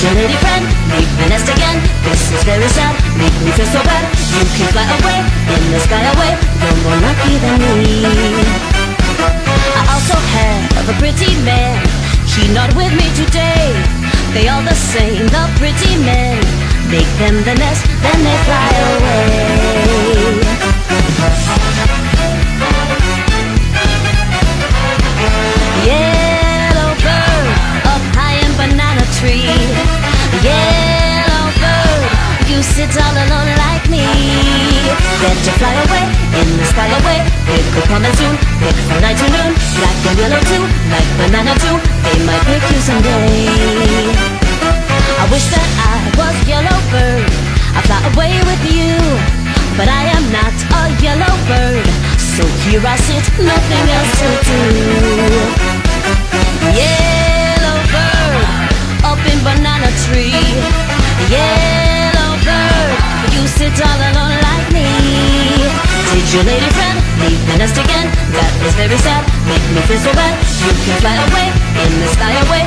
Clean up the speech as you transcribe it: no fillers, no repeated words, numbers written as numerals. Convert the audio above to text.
your lady friend leave the nest again? This is very sad, make me feel so bad. You can fly away, in the sky away, you're more lucky than me. I also have a pretty man, he not with me today. They all the same, the pretty men, make them the nest, then they fly away. Yellow bird up high in banana tree. Yellow bird, you sit all alone like me. Let you fly away, in the sky away, it could come in soon, pick from night to noon. Black and yellow too, like banana too, they might pick you someday. I wish that I was yellow bird, I'd fly away with you, but I am not a yellow bird, so here I sit, nothing else to do. Yellow bird, up in banana tree. Yellow bird, you sit all alone like me. Did your lady friend leave the nest again? That is very sad, make me feel so bad. You can fly away, in the sky away,